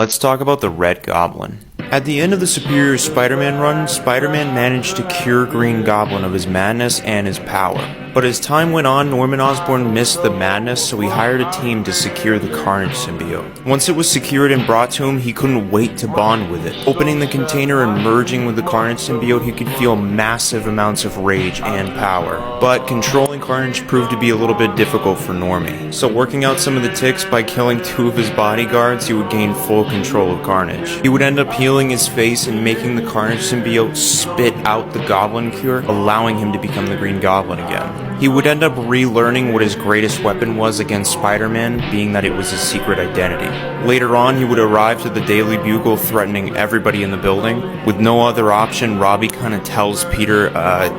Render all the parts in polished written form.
Let's talk about the Red Goblin. At the end of the Superior Spider-Man run, Spider-Man managed to cure Green Goblin of his madness and his power. But as time went on, Norman Osborn missed the madness, so he hired a team to secure the Carnage symbiote. Once it was secured and brought to him, he couldn't wait to bond with it. Opening the container and merging with the Carnage symbiote, he could feel massive amounts of rage and power. But controlling Carnage proved to be a little bit difficult for Normie. So working out some of the tics by killing 2 of his bodyguards, he would gain full control of Carnage. He would end up healing his face and making the Carnage symbiote spit out the Goblin cure, allowing him to become the Green Goblin again. He would end up relearning what his greatest weapon was against Spider-Man, being that it was his secret identity. Later on, he would arrive to the Daily Bugle threatening everybody in the building. With no other option, Robbie kinda tells Peter,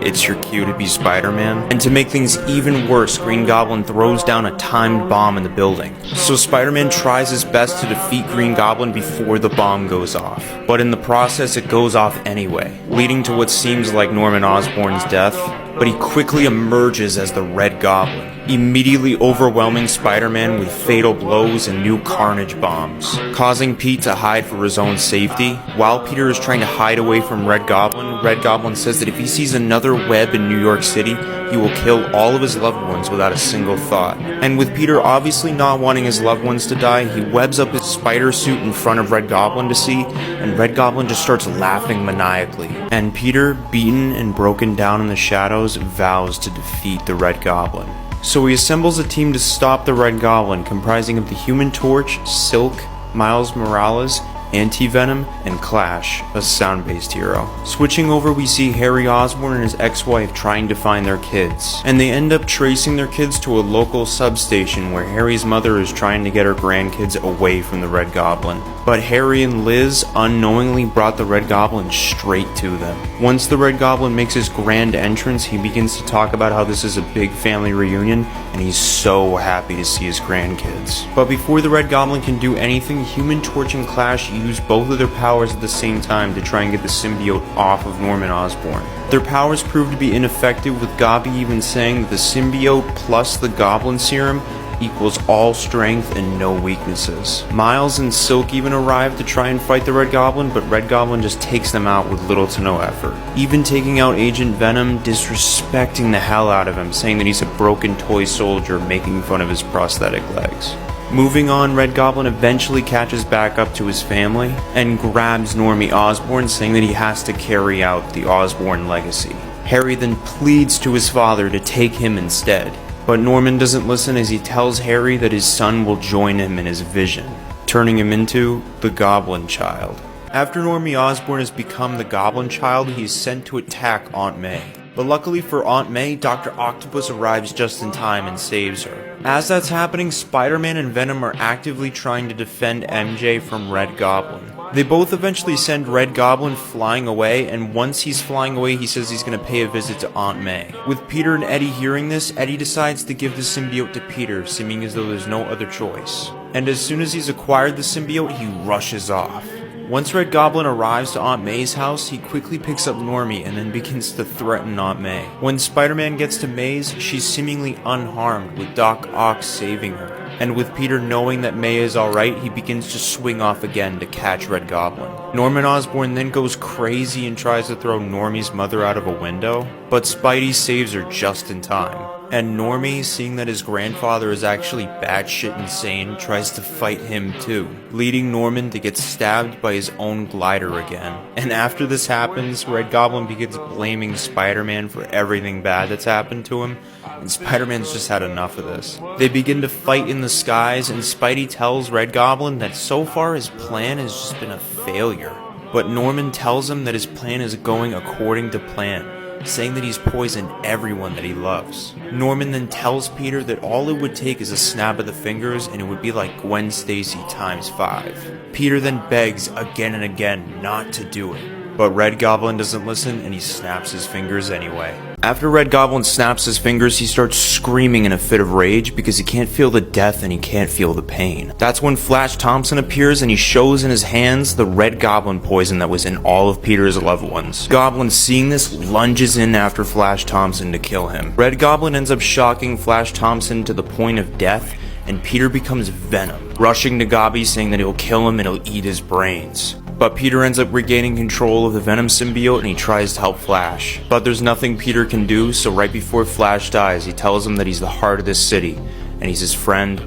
it's your cue to be Spider-Man. And to make things even worse, Green Goblin throws down a timed bomb in the building. So Spider-Man tries his best to defeat Green Goblin before the bomb goes off. But in the process, it goes off anyway, leading to what seems like Norman Osborn's death. But he quickly emerges as the Red Goblin, immediately overwhelming Spider-Man with fatal blows and new Carnage bombs, causing Pete to hide for his own safety. While Peter is trying to hide away from Red Goblin says that if he sees another web in New York City, he will kill all of his loved ones without a single thought. And with Peter obviously not wanting his loved ones to die, he webs up his spider suit in front of Red Goblin to see, and Red Goblin just starts laughing maniacally. And Peter, beaten and broken down in the shadows, vows to defeat the Red Goblin. So he assembles a team to stop the Red Goblin, comprising of the Human Torch, Silk, Miles Morales, Anti-Venom, and Clash, a sound-based hero. Switching over, we see Harry Osborn and his ex-wife trying to find their kids, and they end up tracing their kids to a local substation where Harry's mother is trying to get her grandkids away from the Red Goblin. But Harry and Liz unknowingly brought the Red Goblin straight to them. Once the Red Goblin makes his grand entrance, he begins to talk about how this is a big family reunion, and he's so happy to see his grandkids. But before the Red Goblin can do anything, Human Torch and Clash use both of their powers at the same time to try and get the symbiote off of Norman Osborn. Their powers prove to be ineffective, with Gobby even saying that the symbiote plus the Goblin Serum equals all strength and no weaknesses. Miles and Silk even arrive to try and fight the Red Goblin, but Red Goblin just takes them out with little to no effort. Even taking out Agent Venom, disrespecting the hell out of him, saying that he's a broken toy soldier, making fun of his prosthetic legs. Moving on, Red Goblin eventually catches back up to his family and grabs Normie Osborn, saying that he has to carry out the Osborn legacy. Harry then pleads to his father to take him instead, but Norman doesn't listen as he tells Harry that his son will join him in his vision, turning him into the Goblin Child. After Normie Osborn has become the Goblin Child, he is sent to attack Aunt May. But luckily for Aunt May, Dr. Octopus arrives just in time and saves her. As that's happening, Spider-Man and Venom are actively trying to defend MJ from Red Goblin. They both eventually send Red Goblin flying away, and once he's flying away, he says he's going to pay a visit to Aunt May. With Peter and Eddie hearing this, Eddie decides to give the symbiote to Peter, seeming as though there's no other choice. And as soon as he's acquired the symbiote, he rushes off. Once Red Goblin arrives to Aunt May's house, he quickly picks up Normie and then begins to threaten Aunt May. When Spider-Man gets to May's, she's seemingly unharmed, with Doc Ock saving her. And with Peter knowing that May is alright, he begins to swing off again to catch Red Goblin. Norman Osborn then goes crazy and tries to throw Normie's mother out of a window, but Spidey saves her just in time. And Normie, seeing that his grandfather is actually batshit insane, tries to fight him too, leading Norman to get stabbed by his own glider again. And after this happens, Red Goblin begins blaming Spider-Man for everything bad that's happened to him, and Spider-Man's just had enough of this. They begin to fight in the skies, and Spidey tells Red Goblin that so far his plan has just been a failure. But Norman tells him that his plan is going according to plan, saying that he's poisoned everyone that he loves. Norman then tells Peter that all it would take is a snap of the fingers and it would be like Gwen Stacy times 5. Peter then begs again and again not to do it, but Red Goblin doesn't listen and he snaps his fingers anyway. After Red Goblin snaps his fingers, he starts screaming in a fit of rage because he can't feel the death and he can't feel the pain. That's when Flash Thompson appears and he shows in his hands the Red Goblin poison that was in all of Peter's loved ones. Goblin, seeing this, lunges in after Flash Thompson to kill him. Red Goblin ends up shocking Flash Thompson to the point of death, and Peter becomes Venom, rushing to Gobby saying that he'll kill him and he'll eat his brains. But Peter ends up regaining control of the Venom symbiote and he tries to help Flash. But there's nothing Peter can do, so right before Flash dies, he tells him that he's the heart of this city, and he's his friend,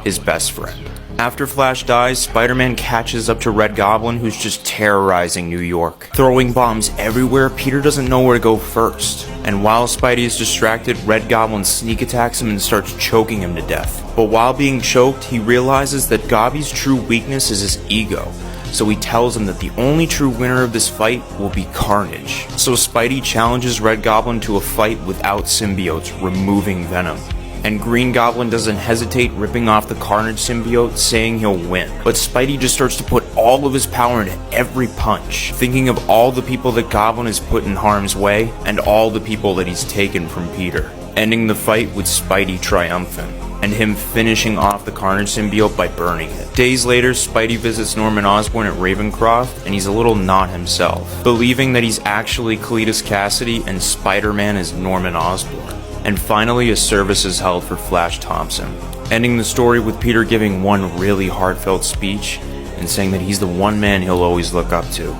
his best friend. After Flash dies, Spider-Man catches up to Red Goblin, who's just terrorizing New York. Throwing bombs everywhere, Peter doesn't know where to go first. And while Spidey is distracted, Red Goblin sneak attacks him and starts choking him to death. But while being choked, he realizes that Gobby's true weakness is his ego. So he tells him that the only true winner of this fight will be Carnage. So Spidey challenges Red Goblin to a fight without symbiotes, removing Venom. And Green Goblin doesn't hesitate, ripping off the Carnage symbiote, saying he'll win. But Spidey just starts to put all of his power into every punch, thinking of all the people that Goblin has put in harm's way, and all the people that he's taken from Peter. Ending the fight with Spidey triumphant, and him finishing off the Carnage symbiote by burning it. Days later, Spidey visits Norman Osborn at Ravencroft, and he's a little not himself, believing that he's actually Cletus Cassidy and Spider-Man is Norman Osborn. And finally, a service is held for Flash Thompson, ending the story with Peter giving one really heartfelt speech and saying that he's the one man he'll always look up to.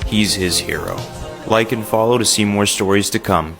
He's his hero. Like and follow to see more stories to come.